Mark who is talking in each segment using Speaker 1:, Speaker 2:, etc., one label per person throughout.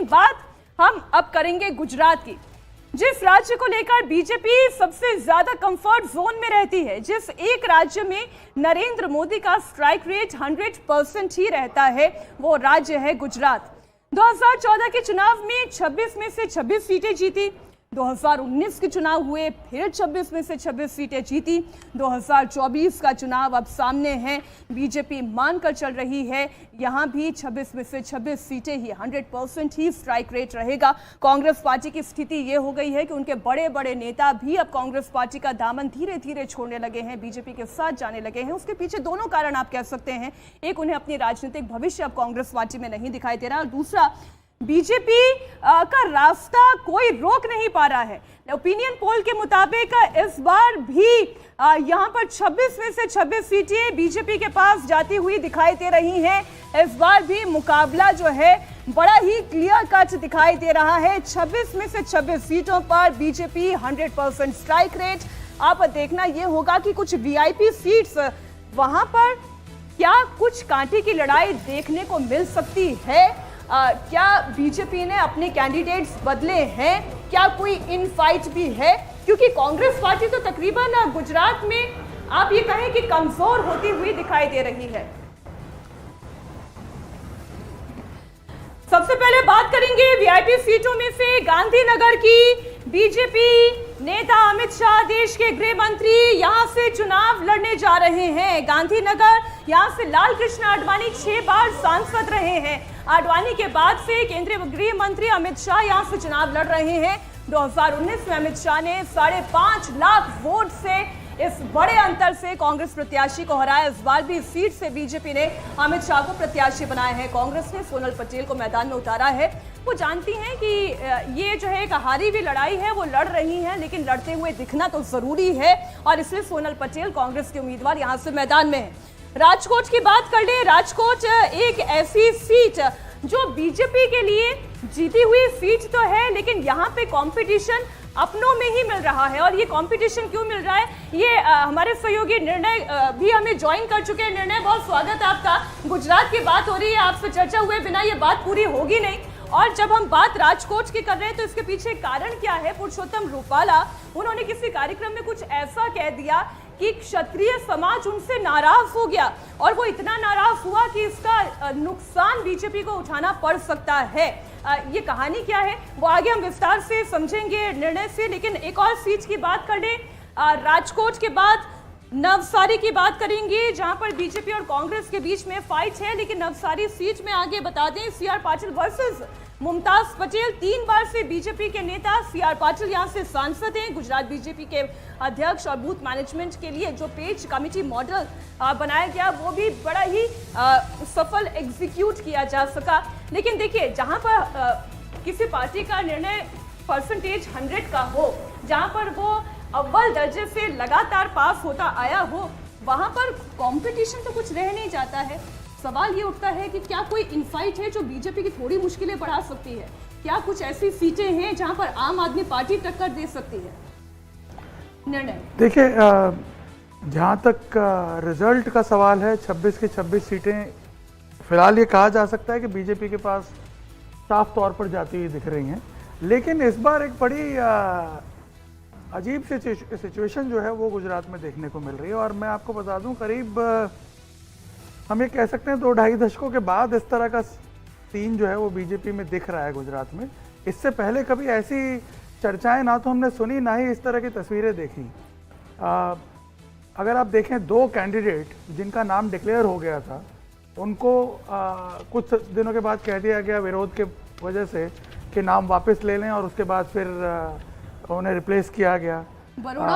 Speaker 1: बात हम अब करेंगे गुजरात की, जिस राज्य को लेकर बीजेपी सबसे ज्यादा कंफर्ट जोन में रहती है, जिस एक राज्य में नरेंद्र मोदी का स्ट्राइक रेट 100% ही रहता है, वो राज्य है गुजरात। 2014 के चुनाव में 26 में से 26 सीटें जीती, 2019 के चुनाव हुए, फिर 26 में से 26 सीटें जीती। 2024 का चुनाव अब सामने है, बीजेपी मानकर चल रही है यहां भी 26 में से 26 सीटें ही 100% ही स्ट्राइक रेट रहेगा। कांग्रेस पार्टी की स्थिति ये हो गई है कि उनके बड़े बड़े नेता भी अब कांग्रेस पार्टी का दामन धीरे धीरे छोड़ने लगे हैं, बीजेपी के साथ जाने लगे हैं। उसके पीछे दोनों कारण आप कह सकते हैं, एक उन्हें अपनी राजनीतिक भविष्य अब कांग्रेस पार्टी में नहीं दिखाई दे रहा, और दूसरा बीजेपी का रास्ता कोई रोक नहीं पा रहा है। ओपिनियन पोल के मुताबिक इस बार भी यहां पर 26 में से 26 सीटें बीजेपी के पास जाती हुई दिखाई दे रही हैं। इस बार भी मुकाबला जो है बड़ा ही क्लियर कट दिखाई दे रहा है। 26 में से 26 सीटों पर बीजेपी 100% स्ट्राइक रेट। आप देखना यह होगा कि कुछ वीआईपी सीट्स वहां पर क्या कुछ कांटे की लड़ाई देखने को मिल सकती है। क्या बीजेपी ने अपने कैंडिडेट्स बदले हैं, क्या कोई इन फाइट भी है, क्योंकि कांग्रेस पार्टी तो तकरीबन गुजरात में आप ये कहें कि कमजोर होती हुई दिखाई दे रही है। सबसे पहले बात करेंगे वीआईपी सीटों में से गांधीनगर की। बीजेपी नेता अमित शाह, देश के गृह मंत्री, यहां से चुनाव लड़ने जा रहे हैं। गांधीनगर, यहां से लाल कृष्ण आडवाणी 6 बार सांसद रहे हैं। आडवाणी के बाद से केंद्रीय गृह मंत्री अमित शाह यहां से चुनाव लड़ रहे हैं। 2019 में अमित शाह ने 5.5 लाख वोट से, इस बड़े अंतर से कांग्रेस प्रत्याशी को हराया। इस बार भी इस सीट से बीजेपी ने अमित शाह को प्रत्याशी बनाया है। कांग्रेस ने सोनल पटेल को मैदान में उतारा है। वो जानती हैं कि ये जो है एक हारी हुई लड़ाई है, वो लड़ रही हैं, लेकिन लड़ते हुए दिखना तो जरूरी है, और इसलिए सोनल पटेल कांग्रेस के उम्मीदवार यहां से मैदान में है। राजकोट की बात कर ले। राजकोट एक ऐसी सीट जो बीजेपी के लिए जीती हुई सीट तो है, लेकिन यहाँ पे कंपटीशन अपनों में ही मिल रहा है। और ये कंपटीशन क्यों मिल रहा है, ये हमारे सहयोगी निर्णय भी हमें ज्वाइन कर चुके हैं। निर्णय, बहुत स्वागत है आपका। गुजरात की बात हो रही है, आपसे चर्चा हुए बिना ये बात पूरी होगी नहीं, और जब हम बात राजकोट की कर रहे हैं तो इसके पीछे कारण क्या है। पुरुषोत्तम रूपाला, उन्होंने किसी कार्यक्रम में कुछ ऐसा कह दिया कि क्षत्रिय समाज उनसे नाराज हो गया, और वो इतना नाराज हुआ कि इसका नुकसान बीजेपी को उठाना पड़ सकता है। ये कहानी क्या है वो आगे हम विस्तार से समझेंगे निर्णय से, लेकिन एक और सीट की बात कर ले। राजकोट के बाद नवसारी की बात करेंगे, जहां पर बीजेपी और कांग्रेस के बीच में फाइट है। लेकिन नवसारी सीट में आगे बता दें, सीआर पाटिल वर्सेस मुमताज पटेल। 3 बार से बीजेपी के नेता सीआर पाटिल यहां से सांसद हैं। गुजरात बीजेपी के अध्यक्ष और बूथ मैनेजमेंट के लिए जो पेज कमेटी मॉडल बनाया गया, वो भी बड़ा ही सफल एग्जीक्यूट किया जा सका। लेकिन देखिए, जहां पर किसी पार्टी का निर्णय परसेंटेज 100 का हो, जहां पर वो अव्वल दर्जे से लगातार पास होता आया हो, वहां पर कंपटीशन तो कुछ रह नहीं जाता है। सवाल ये उठता है कि क्या कोई इनफाइट है जो बीजेपी की थोड़ी मुश्किलें बढ़ा सकती है? क्या कुछ ऐसी सीटें हैं जहां पर आम आदमी पार्टी टक्कर दे सकती है? निर्णय,
Speaker 2: देखिए, जहां तक रिजल्ट का सवाल है, 26 की 26 सीटें फिलहाल ये कहा जा सकता है कि बीजेपी के पास साफ तौर पर जाती हुई दिख रही हैं। लेकिन इस बार एक बड़ी अजीब सिचुएशन जो है वो गुजरात में देखने को मिल रही है। और मैं आपको बता दूं, करीब हम ये कह सकते हैं 2-2.5 दशकों के बाद इस तरह का सीन जो है वो बीजेपी में दिख रहा है गुजरात में। इससे पहले कभी ऐसी चर्चाएं ना तो हमने सुनी, ना ही इस तरह की तस्वीरें देखी। अगर आप देखें, 2 कैंडिडेट जिनका नाम डिक्लेयर हो गया था, उनको कुछ दिनों के बाद कह दिया गया विरोध के वजह से कि नाम वापस ले लें, और उसके बाद फिर उन्हें रिप्लेस किया गया। बड़ौदा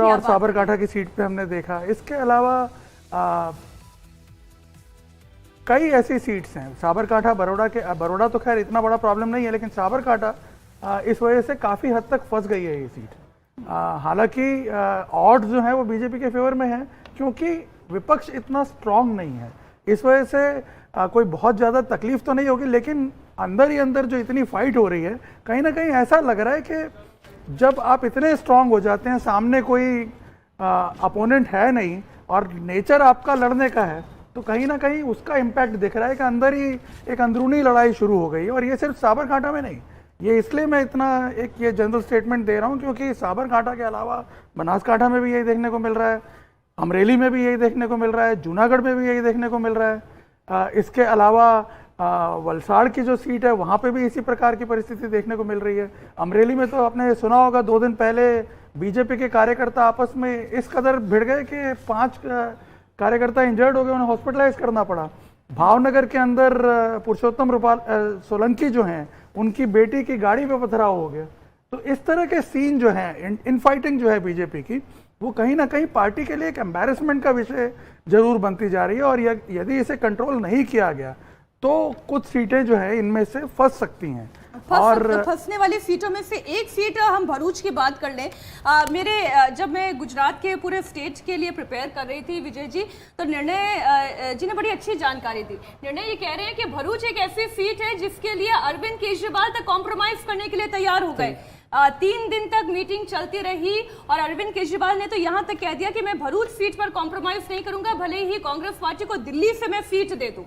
Speaker 2: और साबरकांठा की सीट पे हमने देखा। इसके अलावा कई ऐसी सीट्स हैं, साबरकांठा, बड़ौदा तो खैर इतना बड़ा प्रॉब्लम नहीं है, लेकिन साबरकांठा इस वजह से काफ़ी हद तक फंस गई है ये सीट। हालांकि ऑड्स जो हैं वो बीजेपी के फेवर में हैं, क्योंकि विपक्ष इतना स्ट्रांग नहीं है। इस वजह से कोई बहुत ज़्यादा तकलीफ तो नहीं होगी, लेकिन अंदर ही अंदर जो इतनी फाइट हो रही है, कहीं ना कहीं ऐसा लग रहा है कि जब आप इतने स्ट्रांग हो जाते हैं, सामने कोई अपोनेंट है नहीं और नेचर आपका लड़ने का है, तो कहीं ना कहीं उसका इम्पैक्ट दिख रहा है कि अंदर ही एक अंदरूनी लड़ाई शुरू हो गई है। और ये सिर्फ साबरकांठा में नहीं, ये इसलिए मैं इतना एक ये जनरल स्टेटमेंट दे रहा हूँ क्योंकि साबरकांठा के अलावा बनासकांठा में भी यही देखने को मिल रहा है, अमरेली में भी यही देखने को मिल रहा है, जूनागढ़ में भी यही देखने को मिल रहा है। इसके अलावा वलसाड़ की जो सीट है वहाँ पे भी इसी प्रकार की परिस्थिति देखने को मिल रही है। अमरेली में तो आपने सुना होगा 2 दिन पहले बीजेपी के कार्यकर्ता आपस में इस कदर भिड़ गए कि 5 कार्यकर्ता इंजर्ड हो गए, उन्हें हॉस्पिटलाइज करना पड़ा। भावनगर के अंदर पुरुषोत्तम रूपाल सोलंकी जो हैं उनकी बेटी की गाड़ी पे पथराव हो गया। तो इस तरह के सीन जो हैं, इनफाइटिंग जो है बीजेपी की, वो कहीं ना कहीं पार्टी के लिए एक एम्बैरेसमेंट का विषय जरूर बनती जा रही है। और यदि इसे कंट्रोल नहीं किया गया तो कुछ सीटें जो है इनमें से फंस सकती हैं।
Speaker 1: और फंसने वाली सीटों में से एक सीट हम भरूच की बात कर लें। जब मैं गुजरात के पूरे स्टेट के लिए प्रिपेयर कर रही थी विजय जी, तो निर्णय जी ने बड़ी अच्छी जानकारी दी। निर्णय ये कह रहे हैं कि भरूच एक ऐसी सीट है जिसके लिए अरविंद केजरीवाल तक कॉम्प्रोमाइज करने के लिए तैयार हो गए। 3 दिन तक मीटिंग चलती रही और अरविंद केजरीवाल ने तो यहां तक कह दिया कि मैं भरूच सीट पर कॉम्प्रोमाइज नहीं करूंगा, भले ही कांग्रेस पार्टी को दिल्ली से मैं सीट दे दूं।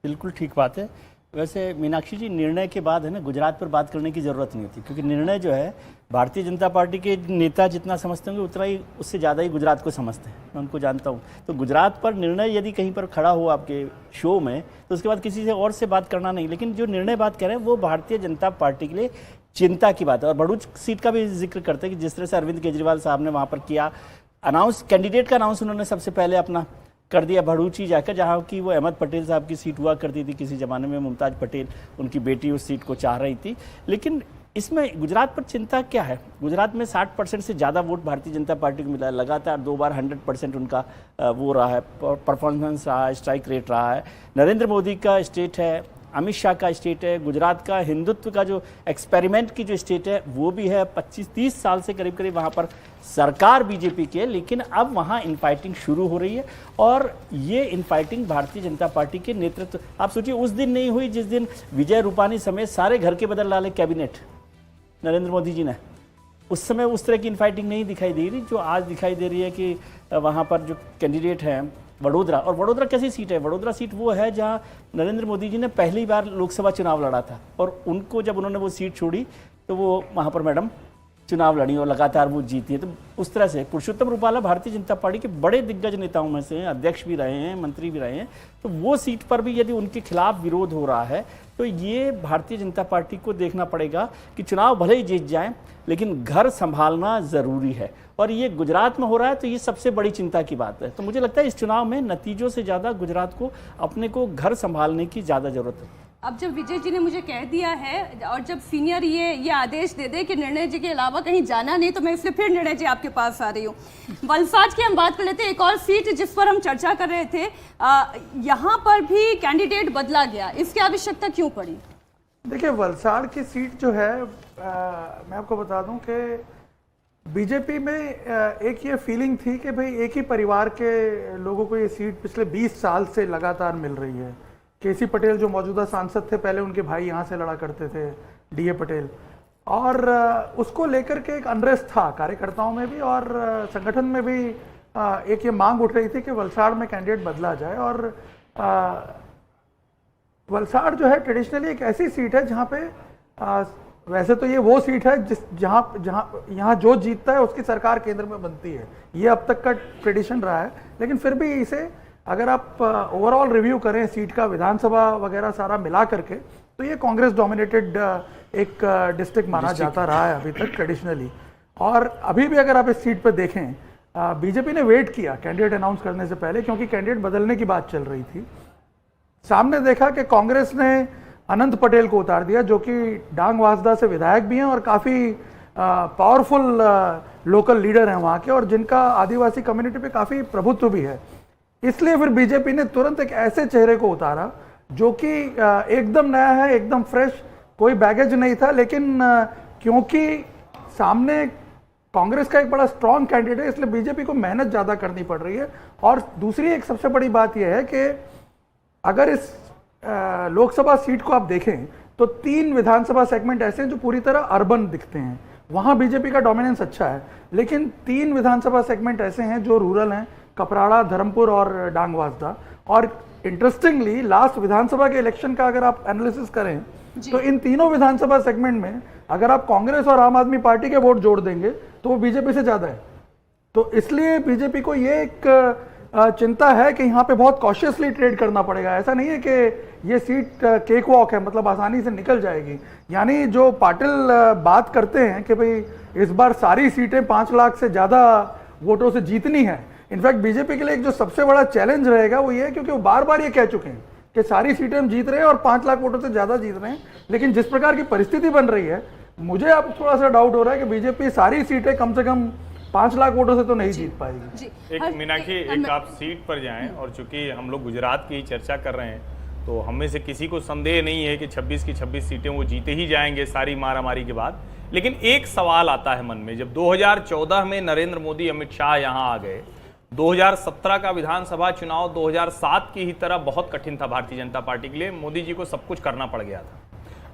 Speaker 3: बिल्कुल ठीक बात है। वैसे मीनाक्षी जी, निर्णय के बाद है ना गुजरात पर बात करने की ज़रूरत नहीं होती, क्योंकि निर्णय जो है भारतीय जनता पार्टी के नेता जितना समझते होंगे उतना ही उससे ज़्यादा ही गुजरात को समझते हैं, मैं उनको जानता हूँ। तो गुजरात पर निर्णय यदि कहीं पर खड़ा हो आपके शो में तो उसके बाद किसी से और से बात करना नहीं, लेकिन जो निर्णय बात कर रहे हैं वो भारतीय जनता पार्टी के लिए चिंता की बात है। और भरूच सीट का भी जिक्र करते हैं कि जिस तरह से अरविंद केजरीवाल साहब ने वहाँ पर किया अनाउंस, कैंडिडेट का अनाउंस उन्होंने सबसे पहले अपना कर दिया भरूच ही जाकर, जहाँ की वो अहमद पटेल साहब की सीट हुआ करती थी किसी ज़माने में, मुमताज़ पटेल उनकी बेटी उस सीट को चाह रही थी। लेकिन इसमें गुजरात पर चिंता क्या है? गुजरात में 60% से ज़्यादा वोट भारतीय जनता पार्टी को मिला है, लगातार 2 बार 100% उनका वो रहा है, परफॉर्मेंस रहा है, स्ट्राइक रेट रहा है। नरेंद्र मोदी का स्टेट है, अमित शाह का स्टेट है, गुजरात का हिंदुत्व का जो एक्सपेरिमेंट की जो स्टेट है वो भी है। 25-30 साल से करीब करीब वहाँ पर सरकार बीजेपी की है, लेकिन अब वहाँ इनफाइटिंग शुरू हो रही है। और ये इनफाइटिंग भारतीय जनता पार्टी के नेतृत्व, आप सोचिए उस दिन नहीं हुई जिस दिन विजय रूपानी समेत सारे घर के बदल डाले कैबिनेट नरेंद्र मोदी जी ने। उस समय उस तरह की इनफाइटिंग नहीं दिखाई दे रही जो आज दिखाई दे रही है कि वहाँ पर जो कैंडिडेट हैं वडोदरा, और वडोदरा कैसी सीट है? वडोदरा सीट वो है जहाँ नरेंद्र मोदी जी ने पहली बार लोकसभा चुनाव लड़ा था, और उनको जब उन्होंने वो सीट छोड़ी तो वो वहाँ पर मैडम चुनाव लड़ी और लगातार वो जीती है। तो उस तरह से पुरुषोत्तम रूपाला भारतीय जनता पार्टी के बड़े दिग्गज नेताओं में से हैं, अध्यक्ष भी रहे हैं, मंत्री भी रहे हैं। तो वो सीट पर भी यदि उनके खिलाफ विरोध हो रहा है तो ये भारतीय जनता पार्टी को देखना पड़ेगा कि चुनाव भले ही जीत जाएं लेकिन घर संभालना ज़रूरी है। और ये गुजरात में हो रहा है तो ये सबसे बड़ी चिंता की बात है। तो मुझे लगता है इस चुनाव में नतीजों से ज़्यादा गुजरात को अपने को घर संभालने की ज़्यादा ज़रूरत है।
Speaker 1: अब जब विजय जी ने मुझे कह दिया है और जब सीनियर ये आदेश दे दे कि निर्णय जी के अलावा कहीं जाना नहीं, तो मैं इसलिए फिर निर्णय जी आपके पास आ रही हूँ। वलसाड की हम बात कर लेते हैं, एक और सीट जिस पर हम चर्चा कर रहे थे, यहाँ पर भी कैंडिडेट बदला गया, इसकी आवश्यकता क्यों पड़ी?
Speaker 2: देखिए, वलसाड़ की सीट जो है मैं आपको बता दूं कि बीजेपी में एक ये फीलिंग थी कि भाई एक ही परिवार के लोगों को ये सीट पिछले 20 साल से लगातार मिल रही है। केसी पटेल जो मौजूदा सांसद थे, पहले उनके भाई यहाँ से लड़ा करते थे, डीए पटेल, और उसको लेकर के एक अनरेस्ट था कार्यकर्ताओं में भी और संगठन में भी। एक ये मांग उठ रही थी कि वलसाड़ में कैंडिडेट बदला जाए। और वलसाड़ जो है ट्रेडिशनली एक ऐसी सीट है जहाँ पे वैसे तो ये वो सीट है यहाँ जो जीतता है उसकी सरकार केंद्र में बनती है, ये अब तक का ट्रेडिशन रहा है। लेकिन फिर भी इसे अगर आप ओवरऑल रिव्यू करें सीट का, विधानसभा वगैरह सारा मिला करके, तो ये कांग्रेस डोमिनेटेड एक डिस्ट्रिक्ट माना जाता रहा है अभी तक ट्रेडिशनली। और अभी भी अगर आप इस सीट पर देखें, बीजेपी ने वेट किया कैंडिडेट अनाउंस करने से पहले, क्योंकि कैंडिडेट बदलने की बात चल रही थी। सामने देखा कि कांग्रेस ने अनंत पटेल को उतार दिया, जो कि डांग वासदा से विधायक भी हैं और काफ़ी पावरफुल लोकल लीडर हैं वहाँ के, और जिनका आदिवासी कम्युनिटी पे काफ़ी प्रभुत्व भी है। इसलिए फिर बीजेपी ने तुरंत एक ऐसे चेहरे को उतारा जो कि एकदम नया है, एकदम फ्रेश, कोई बैगेज नहीं था। लेकिन क्योंकि सामने कांग्रेस का एक बड़ा स्ट्रॉन्ग कैंडिडेट है, इसलिए बीजेपी को मेहनत ज़्यादा करनी पड़ रही है। और दूसरी एक सबसे बड़ी बात यह है कि अगर इस लोकसभा सीट को आप देखें तो 3 विधानसभा सेगमेंट ऐसे हैं जो पूरी तरह अर्बन दिखते हैं, वहाँ बीजेपी का डोमिनेंस अच्छा है। लेकिन 3 विधानसभा सेगमेंट ऐसे हैं जो रूरल हैं, कपराड़ा, धर्मपुर और डांग वासदा। और इंटरेस्टिंगली लास्ट विधानसभा के इलेक्शन का अगर आप एनालिसिस करें तो इन तीनों विधानसभा सेगमेंट में अगर आप कांग्रेस और आम आदमी पार्टी के वोट जोड़ देंगे तो वो बीजेपी से ज्यादा है। तो इसलिए बीजेपी को ये एक चिंता है कि यहाँ पे बहुत कॉशियसली ट्रेड करना पड़ेगा। ऐसा नहीं है कि ये सीट केक वॉक है, मतलब आसानी से निकल जाएगी। यानी जो पाटिल बात करते हैं कि भाई इस बार सारी सीटें 5 लाख से ज्यादा वोटों से जीतनी है, इनफैक्ट बीजेपी के लिए एक जो सबसे बड़ा चैलेंज रहेगा वो ये है, क्योंकि वो बार बार ये कह चुके हैं कि सारी सीटें हम जीत रहे हैं और 5 लाख वोटों से ज्यादा जीत रहे हैं, लेकिन जिस प्रकार की परिस्थिति बन रही है मुझे अब थोड़ा सा डाउट हो रहा है कि बीजेपी सारी सीटें कम से कम 5 लाख वोटों से तो नहीं जीत पाएगी।
Speaker 4: एक मीनाक्षी, एक आप सीट पर जाएं, और चूंकि हम लोग गुजरात की चर्चा कर रहे हैं तो हम में से किसी को संदेह नहीं है कि 26 की 26 सीटें वो जीते ही जाएंगे सारी मारामारी के बाद। लेकिन एक सवाल आता है मन में, जब 2014 में नरेंद्र मोदी अमित शाह यहां आ गए, 2017 का विधानसभा चुनाव 2007 की ही तरह बहुत कठिन था भारतीय जनता पार्टी के लिए, मोदी जी को सब कुछ करना पड़ गया था।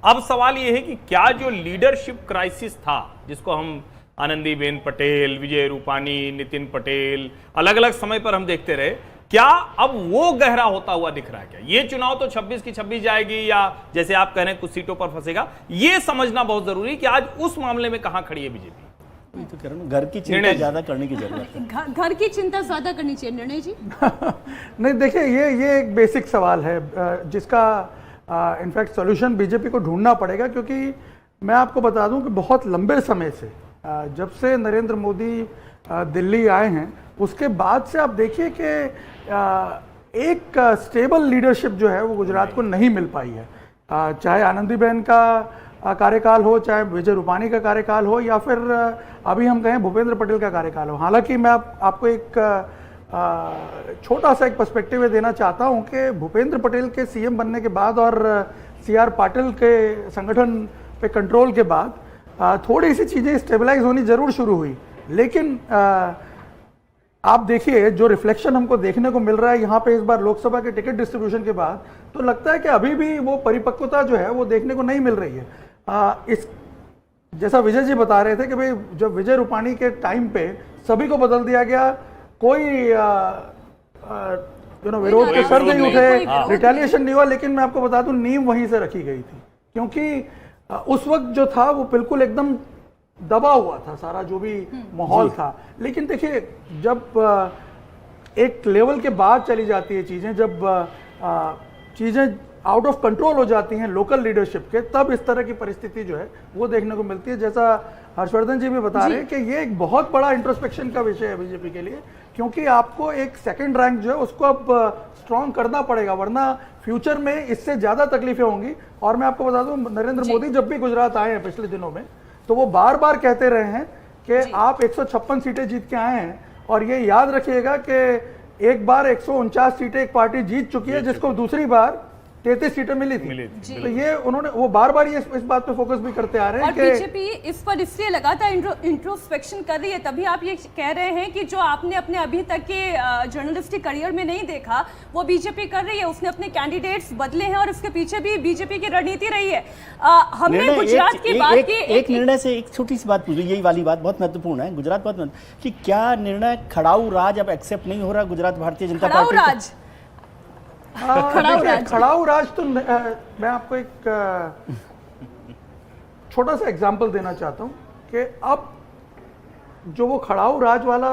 Speaker 4: अब सवाल यह है कि क्या जो लीडरशिप क्राइसिस था, जिसको हम आनंदीबेन पटेल, विजय रूपानी, नितिन पटेल अलग अलग समय पर हम देखते रहे, क्या अब वो गहरा होता हुआ दिख रहा है? क्या ये चुनाव तो 26 की 26 जाएगी या जैसे आप कह रहे हैं कुछ सीटों पर फंसेगा? ये समझना बहुत जरूरी है कि आज उस मामले में कहां खड़ी है बीजेपी।
Speaker 3: तो कह रहा हूं, घर की चिंता ज्यादा करने की जरूरत है।
Speaker 1: घर की चिंता ज्यादा करनी चाहिए निर्णय जी।
Speaker 2: नहीं, देखिए ये एक बेसिक सवाल है जिसका इनफैक्ट सॉल्यूशन बीजेपी को ढूंढना पड़ेगा, क्योंकि मैं आपको बता दूं कि बहुत लंबे समय से जब से नरेंद्र मोदी दिल्ली आए हैं उसके बाद से आप देखिए कि एक स्टेबल लीडरशिप जो है वो गुजरात को नहीं मिल पाई है। चाहे आनंदीबेन का कार्यकाल हो, चाहे विजय रूपानी का कार्यकाल हो, या फिर अभी हम कहें भूपेंद्र पटेल का कार्यकाल हो। हालांकि मैं आपको एक छोटा सा एक पर्सपेक्टिव में देना चाहता हूं कि भूपेंद्र पटेल के सीएम बनने के बाद और सीआर पाटिल के संगठन पे कंट्रोल के बाद थोड़ी सी चीज़ें स्टेबलाइज होनी जरूर शुरू हुई, लेकिन आप देखिए जो रिफ्लेक्शन हमको देखने को मिल रहा है यहाँ पे इस बार लोकसभा के टिकट डिस्ट्रीब्यूशन के बाद, तो लगता है कि अभी भी वो परिपक्वता जो है वो देखने को नहीं मिल रही है। इस जैसा विजय जी बता रहे थे कि भाई जब विजय रूपानी के टाइम पे सभी को बदल दिया गया, कोई विरोध के सर नहीं उठे, रिटेलिएशन नहीं हुआ, लेकिन मैं आपको बता दूं नींव वहीं से रखी गई थी, क्योंकि उस वक्त जो था वो बिल्कुल एकदम दबा हुआ था सारा जो भी माहौल था। लेकिन देखिए जब एक लेवल के बाद चली जाती है चीजें, जब चीजें आउट ऑफ कंट्रोल हो जाती हैं लोकल लीडरशिप के, तब इस तरह की परिस्थिति जो है वो देखने को मिलती है। जैसा हर्षवर्धन जी भी बता रहे हैं कि ये एक बहुत बड़ा इंट्रोस्पेक्शन का विषय है बीजेपी के लिए, क्योंकि आपको एक सेकंड रैंक जो है उसको अब स्ट्रॉन्ग करना पड़ेगा, वरना फ्यूचर में इससे ज्यादा तकलीफें होंगी। और मैं आपको बता दूं, नरेंद्र मोदी जब भी गुजरात आए हैं पिछले दिनों में, तो वो बार बार कहते रहे हैं कि आप 156 सीटें जीत के आए हैं, और ये याद रखिएगा कि एक बार 149 सीटें एक पार्टी जीत चुकी है, जिसको दूसरी बार 33 सीटें मिली थी। तो ये उन्होंने वो बार बार ये इस बात पे फोकस भी करते आ रहे हैं
Speaker 1: और बीजेपी इस पर इसलिए लगातार इंट्रोस्पेक्शन कर रही है, तभी आप ये कह रहे हैं कि जो आपने अपने अभी तक के जर्नलिस्टिक करियर में नहीं देखा वो बीजेपी कर रही है। उसने अपने कैंडिडेट्स बदले हैं और इसके पीछे भी बीजेपी की रणनीति रही है। हमने गुजरात की बात की,
Speaker 3: एक निर्णय से एक छोटी सी बात पूछ, यही वाली बात बहुत महत्वपूर्ण है, गुजरात बहुत महत्वपूर्ण, कि क्या निर्णय खड़ाऊ राज अब एक्सेप्ट नहीं हो रहा गुजरात भारतीय जनता पार्टी का?
Speaker 2: खड़ाऊ राज तो मैं आपको एक छोटा सा एग्जांपल देना चाहता हूं कि अब जो वो खड़ाऊ राज वाला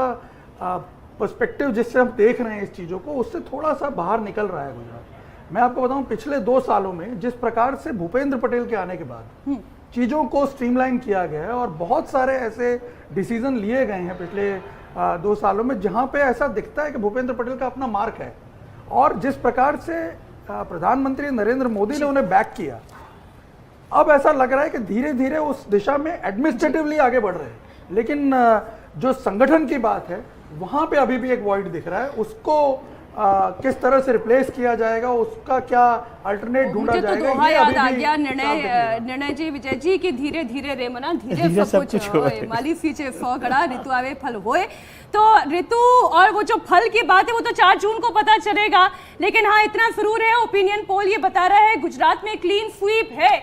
Speaker 2: पर्सपेक्टिव जिससे हम देख रहे हैं इस चीजों को, उससे थोड़ा सा बाहर निकल रहा है गुजरात। मैं आपको बताऊं, पिछले 2 सालों में जिस प्रकार से भूपेंद्र पटेल के आने के बाद चीजों को स्ट्रीमलाइन किया गया है और बहुत सारे ऐसे डिसीजन लिए गए हैं पिछले 2 सालों में, जहां पे ऐसा दिखता है कि भूपेंद्र पटेल का अपना मार्क है। और जिस प्रकार से प्रधानमंत्री नरेंद्र मोदी ने उन्हें बैक किया, अब ऐसा लग रहा है कि धीरे धीरे उस दिशा में एडमिनिस्ट्रेटिवली आगे बढ़ रहे हैं। लेकिन जो संगठन की बात है वहां पे अभी भी एक वॉइड दिख रहा है। उसको किस तरह से रिप्लेस किया जाएगा, उसका क्या अल्टरनेट ढूंढा जाएगा,
Speaker 1: तो दोहा याद आ गया निर्णय जी, विजय जी की धीरे धीरे रे मना धीरे सब कुछ होए, माली सींचे 100 गड़ा, ऋतु आवे फल होए। तो ऋतु और वो जो फल की बात है वो तो 4 जून को पता चलेगा। लेकिन हाँ, इतना जरूर है, ओपिनियन पोल ये बता रहा है गुजरात में क्लीन स्वीप है।